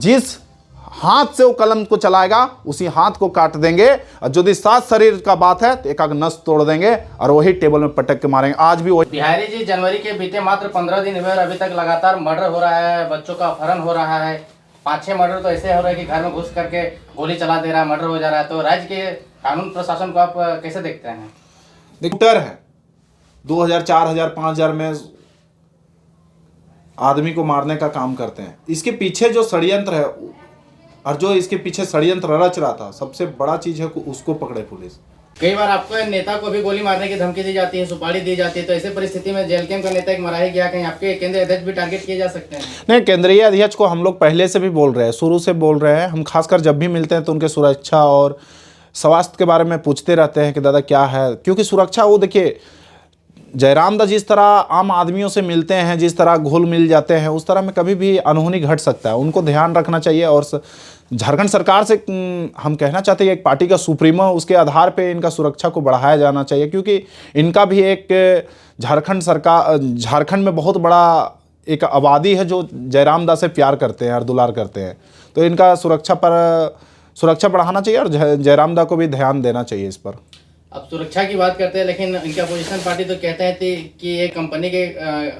जिस हाथ से वो कलम को चलाएगा उसी हाथ को काट देंगे, और यदि सात शरीर का बात है तो एक आग नस तोड़ देंगे और वही टेबल में पटक के मारेंगे। आज भी वही। बिहारी जी, जनवरी के बीते मात्र 15 दिन हुए और अभी तक लगातार मर्डर हो रहा है, बच्चों का अपहरण हो रहा है। 5-6 मर्डर तो ऐसे हो रहा है कि घर में घुस करके गोली चला दे रहा है, मर्डर हो जा रहा है। तो राज्य के कानून प्रशासन को आप कैसे देखते हैं? डर है 2000, 4000, 5000 में आदमी को मारने का काम करते हैं। इसके पीछे जो षड्यंत्र है और जो इसके पीछे षड्यंत्र रच रहा था, सबसे बड़ा चीज है उसको पकड़े पुलिस। कई बार आपको नेता को भी गोली मारने की धमकी दी जाती है, सुपारी दी जाती है, तो ऐसे परिस्थिति में जेल कैंप का नेता एक मरा ही गया, कहीं आपके केंद्रीय अध्यक्ष भी टारगेट किए जा सकते हैं? नहीं, केंद्रीय अध्यक्ष को हम लोग पहले से भी बोल रहे हैं, शुरू से बोल रहे हैं। हम खासकर जब भी मिलते हैं तो उनके सुरक्षा और स्वास्थ्य के बारे में पूछते रहते हैं कि दादा क्या है, क्योंकि सुरक्षा, वो देखिए जयराम दा जिस तरह आम आदमियों से मिलते हैं, जिस तरह घुल मिल जाते हैं, उस तरह में कभी भी अनहोनी घट सकता है। उनको ध्यान रखना चाहिए। और झारखंड सरकार से हम कहना चाहते हैं, एक पार्टी का सुप्रीमो, उसके आधार पे इनका सुरक्षा को बढ़ाया जाना चाहिए, क्योंकि इनका भी एक झारखंड में बहुत बड़ा एक आबादी है जो जयराम दा से प्यार करते हैं और दुलार करते हैं। तो इनका सुरक्षा बढ़ाना चाहिए और जयराम दा को भी ध्यान देना चाहिए इस पर। अब सुरक्षा की बात करते हैं, लेकिन इनकी अपोजिशन पार्टी तो कहते हैं कि ये कंपनी के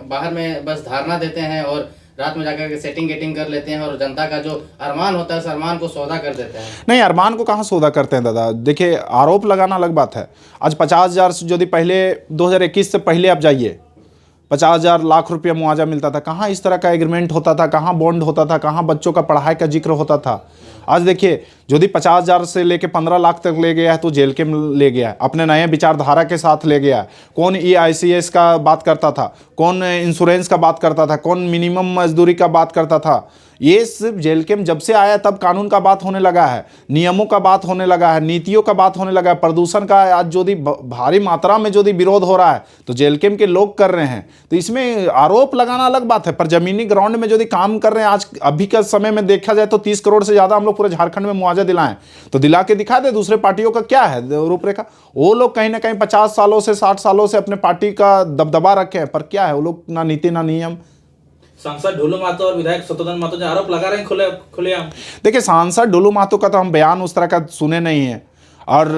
बाहर में बस धारणा देते हैं और रात में जाकर सेटिंग कर लेते हैं और जनता का जो अरमान होता है उस अरमान को सौदा कर देते हैं। नहीं, अरमान को कहाँ सौदा करते हैं दादा। देखिए, आरोप लगाना अलग बात है। आज 50,000 से यदि पहले 2021 से पहले आप जाइए, 50,000 लाख रुपया मुआवजा मिलता था। कहाँ इस तरह का एग्रीमेंट होता था, कहाँ बॉन्ड होता था, कहाँ बच्चों का पढ़ाई का जिक्र होता था। आज देखिए, यदि 50,000 से लेके 15 लाख तक ले गया है तो जेल के ले गया है, अपने नए विचारधारा के साथ ले गया है। कौन EICS का बात करता था, कौन इंश्योरेंस का बात करता था, कौन मिनिमम मजदूरी का बात करता था। ये सिर्फ जेल के जब से आया तब कानून का बात होने लगा है, नियमों का बात होने लगा है, नीतियों का बात होने लगा है, प्रदूषण का आज यदि भारी मात्रा में यदि विरोध हो रहा है तो जेल कैंप के लोग कर रहे हैं। तो इसमें आरोप लगाना अलग बात है, पर जमीनी ग्राउंड में यदि काम कर रहे हैं, आज अभी के समय में देखा जाए तो 30 करोड़ से ज़्यादा हम लोग पूरे झारखंड में मुआवजा दिलाएं, तो दिला के दिखा दे। दूसरे पार्टियों का क्या है रूपरेखा? वो लोग कहीं ना कहीं 50 सालों से 60 सालों से अपने पार्टी का दबदबा रखे हैं, पर क्या है, वो लोग ना नीति ना नियम। सांसद ढोलू महतो और विधायक शत्रुघ्न महतो जो आरोप लगा रहे हैं खुलेआम। देखिए, सांसद ढोलू महतो का तो हम बयान उस तरह का सुने नहीं है, और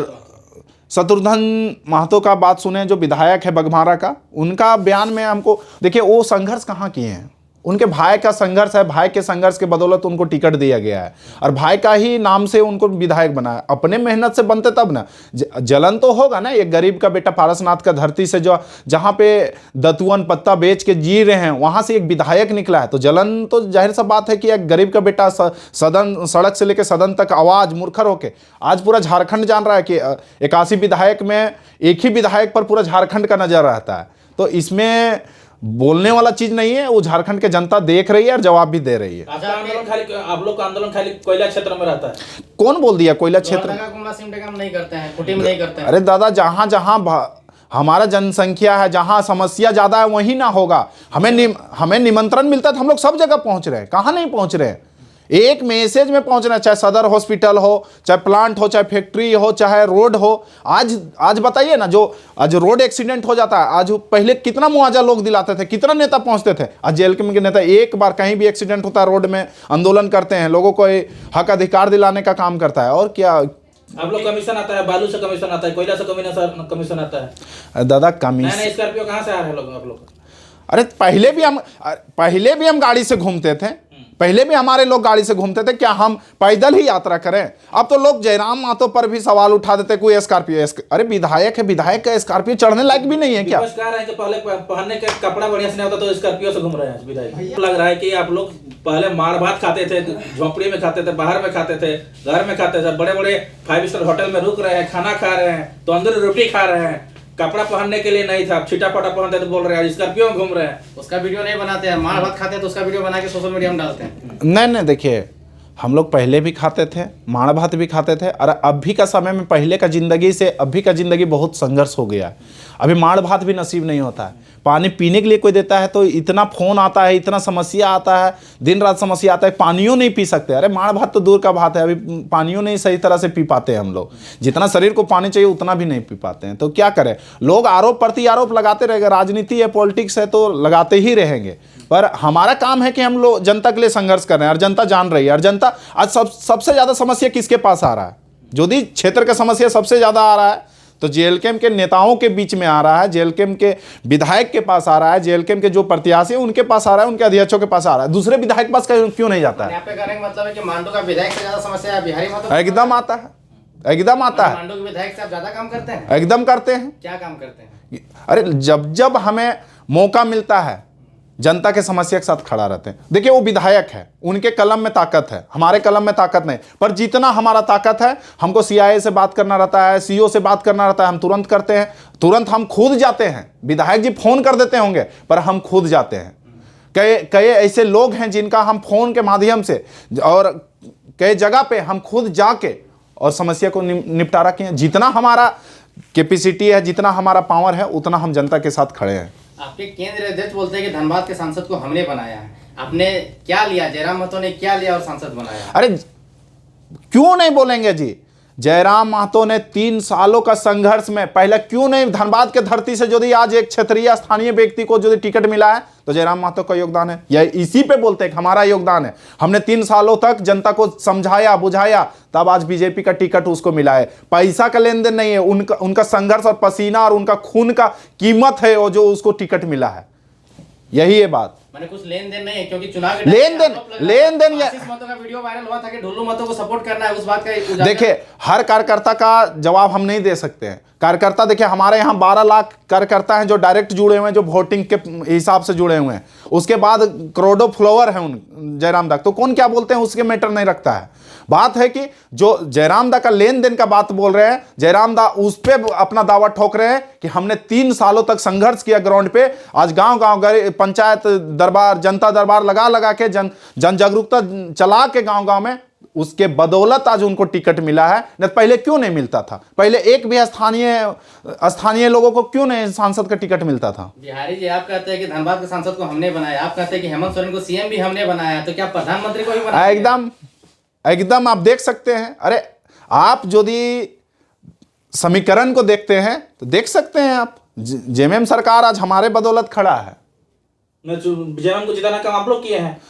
शत्रुघ्न महतो का बात सुने जो विधायक है बघमारा का, उनका बयान में हमको देखिए वो संघर्ष कहाँ किए हैं। उनके भाई का संघर्ष है, भाई के संघर्ष के बदौलत उनको टिकट दिया गया है और भाई का ही नाम से उनको विधायक बनाया। अपने मेहनत से बनते तब ना, जलन तो होगा ना। एक गरीब का बेटा पारसनाथ का धरती से जो जहाँ पे दतुअन पत्ता बेच के जी रहे हैं, वहाँ से एक विधायक निकला है, तो जलन तो जाहिर सा बात है कि एक गरीब का बेटा सड़क से लेकर सदन तक आवाज़ मुरखर होके आज पूरा झारखंड जान रहा है कि 81 विधायक में एक ही विधायक पर पूरा झारखंड का नजर रहता है। तो इसमें बोलने वाला चीज नहीं है, वो झारखंड के जनता देख रही है और जवाब भी दे रही है। आप लोग का आंदोलन खाली कोयला क्षेत्र में रहता है? कौन बोल दिया कोयला क्षेत्र? नहीं करते हैं, कुटी में नहीं करते हैं। अरे दादा, जहां जहां हमारा जनसंख्या है, जहां समस्या ज्यादा है, वहीं ना होगा। हमें निमंत्रण मिलता है तो हम लोग सब जगह पहुंच रहे हैं। कहां नहीं पहुंच रहे हैं? एक मैसेज में पहुंचना, चाहे सदर हॉस्पिटल हो, चाहे प्लांट हो, चाहे फैक्ट्री हो, चाहे रोड हो। आज बताइए ना, जो आज रोड एक्सीडेंट हो जाता है, आज पहले कितना मुआवजा लोग दिलाते थे, कितना नेता पहुंचते थे। आज जेल के नेता एक बार कहीं भी एक्सीडेंट होता है रोड में आंदोलन करते हैं, लोगों को हक अधिकार दिलाने का काम करता है। और क्या आप लोग कमीशन आता है, बालू से कमीशन आता है, कोयला से कमीशन आता है दादा? कमीशन स्कॉर्पियो कहाँ से आ रहे हैं आप लोग? अरे पहले भी हम गाड़ी से घूमते थे, पहले भी हमारे लोग गाड़ी से घूमते थे। क्या हम पैदल ही यात्रा करें? अब तो लोग जयराम महतो पर भी सवाल उठा देते, कोई स्कॉर्पियो। अरे विधायक है, विधायक का स्कॉर्पियो चढ़ने लायक भी नहीं है क्या? कह रहे हैं कि पहले पहनने का कपड़ा बढ़िया से नहीं होता तो स्कॉर्पियो से घूम रहे हैं विधायक। लग रहा है कि आप लोग पहले मार भात खाते थे, झोपड़ी में खाते थे, बाहर में खाते थे, घर में खाते थे, बड़े बड़े 5 स्टार होटल में रुक रहे हैं, खाना खा रहे हैं, तो अंदर रोटी खा रहे हैं। कपड़ा पहनने के लिए नहीं था, छिटा पटा पहनते तो बोल रहे हैं स्कॉर्पियो में घूम रहे हैं। उसका वीडियो नहीं बनाते हैं, मार भात खाते हैं तो उसका वीडियो बना के सोशल मीडिया में डालते हैं। नहीं, देखिए, हम लोग पहले भी खाते थे, माड़ भात भी खाते थे। और अभी का समय में पहले का ज़िंदगी से अभी का ज़िंदगी बहुत संघर्ष हो गया है। अभी माड़ भात भी नसीब नहीं होता है। पानी पीने के लिए कोई देता है तो इतना फ़ोन आता है, इतना समस्या आता है, दिन रात समस्या आता है, पानियों नहीं पी सकते। अरे माड़ भात तो दूर का बात है, अभी पानियों नहीं सही तरह से पी पाते हैं हम लोग। जितना शरीर को पानी चाहिए उतना भी नहीं पी पाते हैं। तो क्या करें, लोग आरोप प्रति आरोप लगाते रहेंगे। राजनीति है, पॉलिटिक्स है, तो लगाते ही रहेंगे। पर हमारा काम है कि हम लोग जनता के लिए संघर्ष कर रहे हैं और जनता जान रही है। और जनता आज सबसे ज़्यादा समस्या किसके पास आ रहा है? यदि क्षेत्र का समस्या सबसे ज़्यादा आ रहा है तो जेएलकेएम के नेताओं के बीच में आ रहा है, जेएलकेएम के विधायक के पास आ रहा है, जेएलकेएम के जो प्रत्याशी हैं उनके पास आ रहा है, उनके अध्यक्षों के पास आ रहा है। दूसरे विधायक के पास क्यों नहीं जाता है? यहाँ पे कहने का मतलब है कि मांडू का विधायक से ज्यादा समस्या है बिहारी महतो। एकदम आता है, एकदम आता है। मांडू के विधायक से आप ज्यादा काम करते हैं? एकदम करते हैं। क्या काम करते हैं? अरे जब जब हमें मौका मिलता है जनता के समस्या के साथ खड़ा रहते हैं। देखिए वो विधायक है, उनके कलम में ताकत है, हमारे कलम में ताकत नहीं। पर जितना हमारा ताकत है, हमको सीआईए से बात करना रहता है, सीओ से बात करना रहता है, हम तुरंत करते हैं, तुरंत हम खुद जाते हैं। विधायक जी फोन कर देते होंगे पर हम खुद जाते हैं। कई ऐसे लोग हैं जिनका हम फोन के माध्यम से और कई जगह पे हम खुद जाके और समस्या को निपटारा किए। जितना हमारा कैपेसिटी है, जितना हमारा पावर है, उतना हम जनता के साथ खड़े हैं। आपके केंद्रीय अध्यक्ष बोलते हैं कि धनबाद के सांसद को हमने बनाया है। आपने क्या लिया? जयराम महतो ने क्या लिया और सांसद बनाया? अरे क्यों नहीं बोलेंगे जी? जयराम महतो ने 3 सालों का संघर्ष में पहले क्यों नहीं, धनबाद के धरती से यदि आज एक क्षेत्रीय स्थानीय व्यक्ति को यदि टिकट मिला है तो जयराम महतो का योगदान है। यह इसी पे बोलते हैं कि हमारा योगदान है। हमने 3 सालों तक जनता को समझाया बुझाया, तब आज बीजेपी का टिकट उसको मिला है। पैसा का लेन देन नहीं है, उनका संघर्ष और पसीना और उनका खून का कीमत है वो जो उसको टिकट मिला है। यही है बात। मैंने कुछ लेन देन नहीं है, क्योंकि चुनाव के लेन देन आशीष महतो का वीडियो वायरल हुआ था कि ढुल्लू महतो को सपोर्ट करना है, उस बात का देखिए हर कार्यकर्ता का जवाब हम नहीं दे सकते हैं। कार्यकर्ता देखिए हमारे यहाँ 12 लाख कार्यकर्ता हैं जो डायरेक्ट जुड़े हुए हैं, जो वोटिंग के हिसाब से जुड़े हुए हैं। उसके बाद करोड़ों फॉलोअर हैं उन जयराम दा, तो कौन क्या बोलते हैं उसके मैटर नहीं रखता है। बात है कि जो जयराम दा का लेन देन का बात बोल रहे हैं, जयराम दा उस पे अपना दावा ठोक रहे हैं कि हमने 3 सालों तक संघर्ष किया ग्राउंड पे। आज गांव पंचायत दरबार, जनता दरबार लगा के जन जागरूकता चला के गांव में, उसके बदौलत आज उनको टिकट मिला है। नहीं पहले क्यों नहीं मिलता था? पहले एक भी स्थानीय लोगों को क्यों नहीं सांसद का टिकट मिलता था? बिहारी जी, आप कहते हैं कि धनबाद के सांसद को हमने बनाया, आप कहते हैं कि हेमंत सोरेन को सीएम भी हमने बनाया, तो क्या प्रधानमंत्री को भी बनाया? एकदम आप देख सकते हैं। अरे आप यदि समीकरण को देखते हैं तो देख सकते हैं आप, जेएमएम सरकार आज हमारे बदौलत खड़ा है। जेएमएम को जिताने का काम आप लोग किए हैं।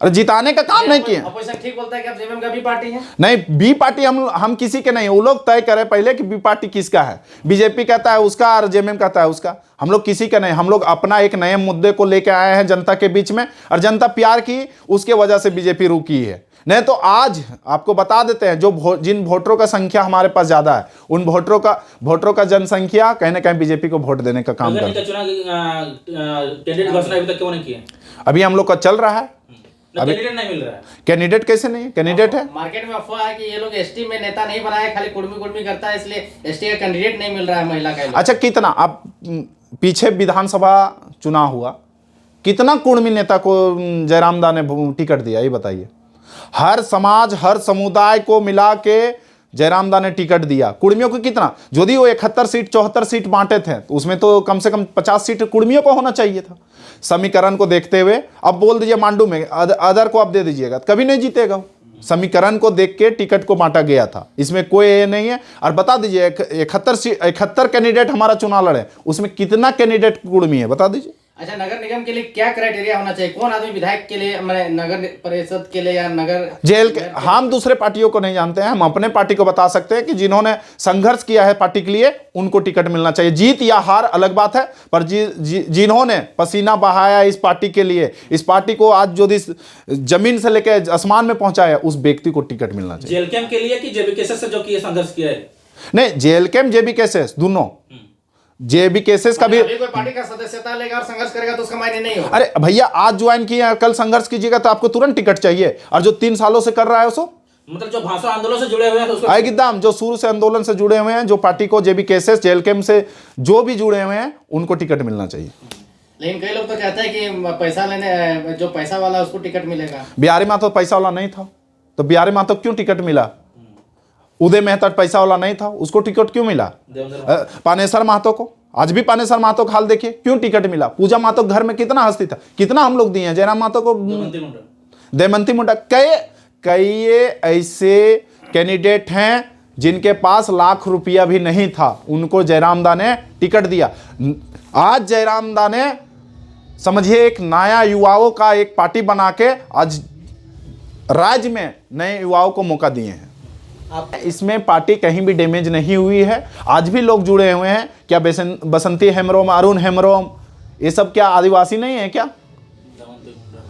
अरे जिताने का काम नहीं किए। अपोजिशन ठीक बोलता है कि आप जेएमएम का बी पार्टी है? नहीं, बी पार्टी हम किसी के नहीं। वो लोग तय करें पहले कि बी पार्टी किसका है। बीजेपी कहता है उसका और जेएमएम कहता है उसका। हम लोग किसी का नहीं। हम लोग अपना एक नए मुद्दे को लेकर आए हैं जनता के बीच में, और जनता प्यार की, उसके वजह से बीजेपी रुकी है। नहीं तो आज आपको बता देते हैं, जो जिन वोटरों का संख्या हमारे पास ज्यादा है, उन वोटरों का जनसंख्या कहीं ना कहीं बीजेपी को वोट देने का काम करता है। कैंडिडेट घोषणा अभी तक क्यों नहीं किए? अभी हम लोग का चल रहा है। कैंडिडेट नहीं मिल रहा है। कैंडिडेट कैसे नहीं? कैंडिडेट है। मार्केट में अफवाह है कि ये लोग एसटी में नेता नहीं बनाए, खाली कुर्मी करता है, इसलिए एसटी का कैंडिडेट नहीं मिल रहा है महिला का। अच्छा कितना, आप पीछे विधानसभा चुनाव हुआ, कितना कुर्मी नेता को जयराम दा ने टिकट दिया ये बताइए? हर समाज हर समुदाय को मिला के जयराम दा ने टिकट दिया। कुर्मियों को कितना? यदि वो 71 सीट 74 सीट बांटे थे तो उसमें तो कम से कम 50 सीट कुर्मियों को होना चाहिए था। समीकरण को देखते हुए अब बोल दीजिए मांडू में अदर को आप दे दीजिएगा, कभी नहीं जीतेगा। समीकरण को देख के टिकट को बांटा गया था, इसमें कोई ये नहीं है। और बता दीजिए 71 कैंडिडेट हमारा चुनाव लड़े, उसमें कितना कैंडिडेट कुर्मी है बता दीजिए। अच्छा, नगर निगम के लिए क्या क्राइटेरिया होना चाहिए? कौन आदमी विधायक के लिए, नगर परिषद के लिए या नगर जेल के? हम दूसरे पार्टियों को नहीं जानते हैं, हम अपने पार्टी को बता सकते हैं कि जिन्होंने संघर्ष किया है पार्टी के लिए उनको टिकट मिलना चाहिए। जीत या हार अलग बात है, पर जिन्होंने पसीना बहाया इस पार्टी के लिए, इस पार्टी को आज जो जमीन से लेकर आसमान में पहुंचाया, उस व्यक्ति को टिकट मिलना चाहिए। जेएलकेएम के लिए कि जेबीकेएस से जो किए संघर्ष किया है? नहीं, जेएलकेएम जेबीकेएस दोनों। जेबी केसेस का भी कोई पार्टी का सदस्यता लेगा और संघर्ष करेगा तो उसका मायने नहीं होगा। अरे भैया आज ज्वाइन किया, कल संघर्ष कीजिएगा तो आपको तुरंत टिकट चाहिए। और जो 3 सालों से कर रहा है उसको, मतलब जो भाषा आंदोलन से जुड़े हुए हैं तो उसको एकदम, जो शुरू से आंदोलन से जुड़े हुए हैं, जो पार्टी को जेबी केसेस जेएलकेएम से जो भी जुड़े हुए हैं उनको टिकट मिलना चाहिए। लेकिन कई लोग तो कहते हैं कि पैसा लेने, जो पैसा वाला उसको टिकट मिलेगा। बिहारी महतो पैसा वाला नहीं था, तो बिहारी महतो क्यों टिकट मिला? उदय मेहता पैसा वाला नहीं था, उसको टिकट क्यों मिला? पानेसर महतो को, आज भी पानेसर महतो का हाल देखिए, क्यों टिकट मिला? पूजा महतो घर में कितना हस्ती था, कितना हम लोग दिए हैं जयराम महतो को, देमंती मुंडा, कई ऐसे कैंडिडेट हैं जिनके पास लाख रुपया भी नहीं था, उनको जयराम दा ने टिकट दिया। आज जयराम दा ने समझिए एक नया युवाओं का एक पार्टी बना के आज राज्य में नए युवाओं को मौका दिए हैं। इसमें पार्टी कहीं भी डैमेज नहीं हुई है, आज भी लोग जुड़े हुए हैं। क्या बसंती हेम्ब्रोम, अरुण हेम्ब्रोम, ये सब क्या आदिवासी नहीं है क्या?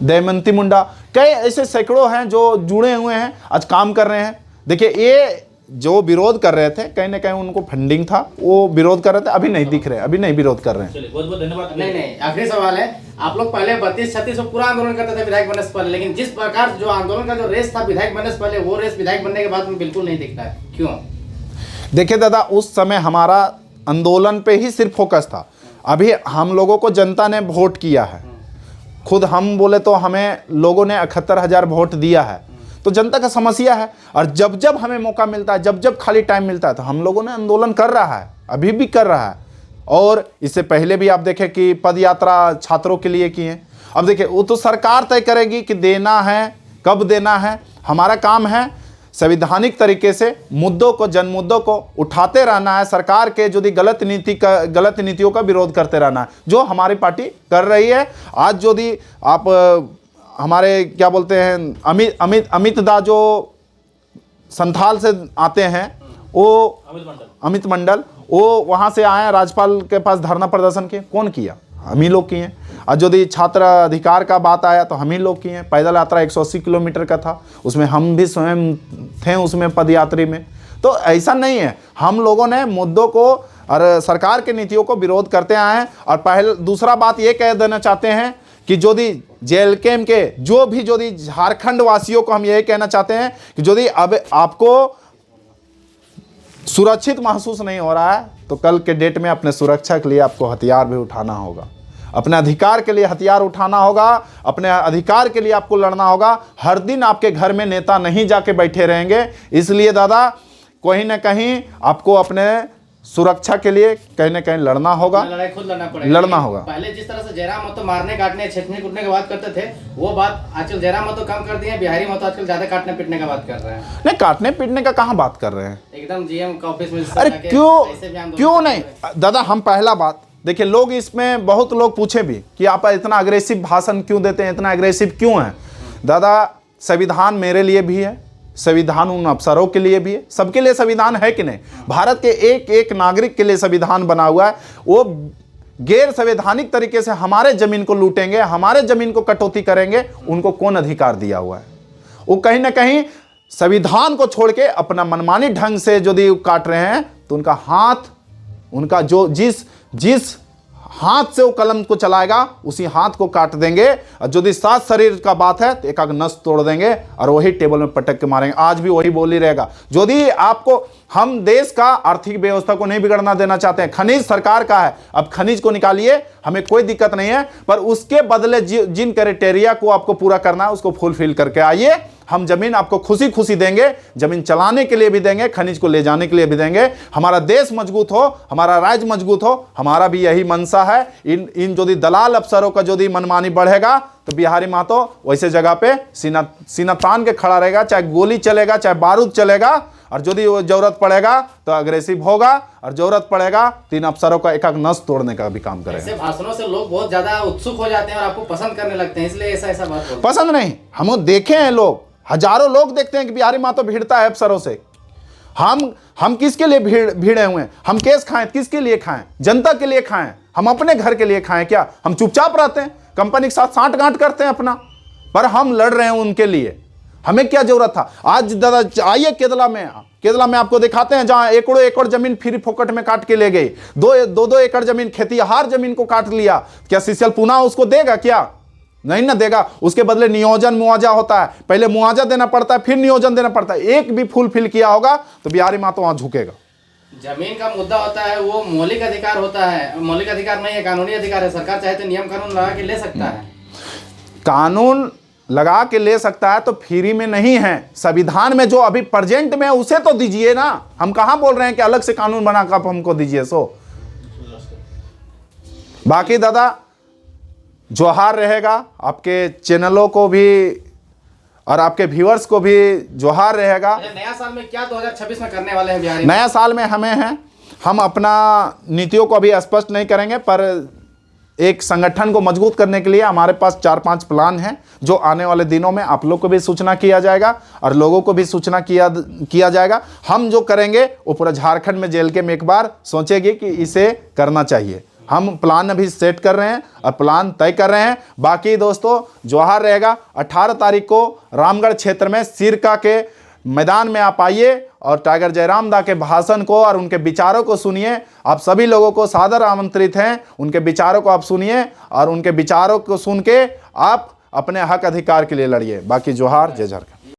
दमयंती मुंडा, कई ऐसे सैकड़ों हैं जो जुड़े हुए हैं, आज काम कर रहे हैं। देखिए ये जो विरोध कर रहे थे, कहीं ना कहीं उनको फंडिंग था, वो विरोध कर रहे थे, अभी नहीं दिख रहे, अभी नहीं विरोध कर रहे हैं। बहुत बहुत धन्यवाद। नहीं, आखिरी सवाल है, आप लोग पहले 32-36 में पूरा आंदोलन करते थे विधायक बनने से पहले, लेकिन जिस प्रकार जो आंदोलन का जो रेस था विधायक बनने से पहले, वो रेस विधायक बनने के बाद में बिल्कुल नहीं दिखता है, क्यों? देखिए दादा, उस समय हमारा आंदोलन पे ही सिर्फ फोकस था। अभी हम लोगों को जनता ने वोट किया है, खुद हम बोले तो हमें लोगों ने 71,000 वोट दिया है, तो जनता का समस्या है। और जब जब हमें मौका मिलता है, जब जब खाली टाइम मिलता है, तो हम लोगों ने आंदोलन कर रहा है, अभी भी कर रहा है। और इससे पहले भी आप देखें कि पद यात्रा छात्रों के लिए किए। अब देखिए वो तो सरकार तय करेगी कि देना है, कब देना है। हमारा काम है संवैधानिक तरीके से मुद्दों को, जन मुद्दों को उठाते रहना है, सरकार के जो गलत नीतियों का विरोध करते रहना है, जो हमारी पार्टी कर रही है। आज यदि आप हमारे क्या बोलते हैं अमित दा जो संथाल से आते हैं, वो अमित मंडल, वो वहाँ से आए राज्यपाल के पास धरना प्रदर्शन किए, कौन किया? हम ही लोग किए। और यदि छात्र अधिकार का बात आया तो हम ही लोग किए। पैदल यात्रा 180 किलोमीटर का था, उसमें हम भी स्वयं थे उसमें पदयात्री में। तो ऐसा नहीं है, हम लोगों ने मुद्दों को और सरकार के नीतियों को विरोध करते आए हैं। और दूसरा बात ये कह देना चाहते हैं कि यदि जेएलकेएम के जो भी यदि झारखंड वासियों को हम यही कहना चाहते हैं कि यदि अब आपको सुरक्षित महसूस नहीं हो रहा है, तो कल के डेट में अपने सुरक्षा के लिए आपको हथियार भी उठाना होगा, अपने अधिकार के लिए हथियार उठाना होगा, अपने अधिकार के लिए आपको लड़ना होगा। हर दिन आपके घर में नेता नहीं जाके बैठे रहेंगे। इसलिए दादा, कहीं ना कहीं आपको अपने सुरक्षा के लिए कहीं ना कहीं लड़ना होगा, लड़ाई खुद लड़ना पड़ेगा, लड़ना होगा। पहले जिस तरह से जयराम महतो मारने काटने छेड़ने कूटने की बात करते थे, वो बात आजकल जयराम महतो कम कर दिए, बिहारी महतो आजकल ज्यादा काटने पीटने का बात कर रहे हैं। नहीं, काटने पीटने का कहाँ बात कर रहे हैं? एकदम जीएम का ऑफिस में अरे क्यों नहीं दादा? हम पहला बात देखिए, लोग इसमें बहुत लोग पूछे भी कि आप इतना अग्रेसिव भाषण क्यों देते हैं, इतना अग्रेसिव क्यों है? दादा, संविधान मेरे लिए भी है, संविधान उन अफसरों के लिए भी है, सबके लिए संविधान है कि नहीं? भारत के एक एक नागरिक के लिए संविधान बना हुआ है। वो गैर संवैधानिक तरीके से हमारे जमीन को लूटेंगे, हमारे जमीन को कटौती करेंगे, उनको कौन अधिकार दिया हुआ है? वो कहीं ना कहीं संविधान को छोड़ के अपना मनमानी ढंग से यदि काट रहे हैं, तो उनका हाथ, उनका जो जिस हाथ से वो कलम को चलाएगा, उसी हाथ को काट देंगे। और यदि सात शरीर का बात है तो एक नस तोड़ देंगे और वही टेबल में पटक के मारेंगे। आज भी वही बोली रहेगा। यदि आपको, हम देश का आर्थिक व्यवस्था को नहीं बिगड़ना देना चाहते हैं, खनिज सरकार का है, अब खनिज को निकालिए, हमें कोई दिक्कत नहीं है, पर उसके बदले जिन क्राइटेरिया को आपको पूरा करना है उसको फुलफिल करके आइए। हम जमीन आपको खुशी खुशी देंगे, जमीन चलाने के लिए भी देंगे, खनिज को ले जाने के लिए भी देंगे। हमारा देश मजबूत हो, हमारा राज्य मजबूत हो, हमारा भी यही मंशा है। इन यदि दलाल अफसरों का यदि मनमानी बढ़ेगा, तो बिहारी महतो वैसे जगह पे सीना तान के खड़ा रहेगा, चाहे गोली चलेगा, चाहे बारूद चलेगा। और यदि वो जरूरत पड़ेगा तो अग्रेसिव होगा, और जरूरत पड़ेगा 3 अफसरों का एक नस तोड़ने का भी काम करेगा। ऐसे भाषणों से लोग बहुत ज्यादा उत्सुक हो जाते हैं और आपको पसंद करने लगते हैं, इसलिए ऐसा बात बोलते हैं। पसंद नहीं, हम देखे हैं, लोग हजारों लोग देखते हैं कि बिहारी महतो भिड़ता है अफसरों से। हम किसके लिए भिड़े हुए हैं? हम केस खाएं, किसके लिए खाएं? जनता के लिए खाएं, हम अपने घर के लिए खाएं क्या? हम चुपचाप रहते हैं, कंपनी के साथ साँठ-गांठ करते हैं अपना, पर हम लड़ रहे हैं उनके लिए। हमें क्या जरूरत था? आज दादा आइए केरला में आपको दिखाते हैं, जहां एकड़ों एकड़ जमीन फ्री फोकट में काट के ले गई। 2 एकड़ जमीन, खेतीहार जमीन को काट लिया। क्या सीसीएल पुनः उसको देगा? क्या नहीं ना देगा। उसके बदले नियोजन मुआवजा होता है, पहले मुआवजा देना पड़ता है, फिर नियोजन देना पड़ता है। एक भी फुलफिल किया होगा तो बिहारी महतो वहां झुकेगा। जमीन का मुद्दा होता है, वो मौलिक अधिकार होता है, मौलिक अधिकार नहीं है, कानूनी अधिकार है। सरकार चाहे तो नियम कानून लगा के ले सकता है। कानून लगा के ले सकता है तो फ्री में नहीं है। संविधान में जो अभी प्रेजेंट में है उसे तो दीजिए ना। हम कहां बोल रहे हैं कि अलग से कानून बना कर आप हमको दीजिए। सो बाकी दादा जोहार रहेगा, आपके चैनलों को भी और आपके व्यूअर्स को भी जोहार रहेगा। अच्छा, नया साल में क्या 2026 में करने वाले हैं बिहारी? नया साल में हम अपना नीतियों को अभी स्पष्ट नहीं करेंगे, पर एक संगठन को मजबूत करने के लिए हमारे पास 4-5 प्लान हैं जो आने वाले दिनों में आप लोग को भी सूचना किया जाएगा और लोगों को भी सूचना किया जाएगा। हम जो करेंगे वो पूरा झारखंड में जेल के में एक बार सोचेंगे कि इसे करना चाहिए। हम प्लान अभी सेट कर रहे हैं और प्लान तय कर रहे हैं। बाकी दोस्तों जोहार रहेगा। 18 तारीख को रामगढ़ क्षेत्र में सिरका के मैदान में आप आइए और टाइगर जयराम दा के भाषण को और उनके विचारों को सुनिए। आप सभी लोगों को सादर आमंत्रित हैं, उनके विचारों को आप सुनिए और उनके विचारों को सुन के आप अपने हक अधिकार के लिए लड़िए। बाकी जोहार, जय झारखंड।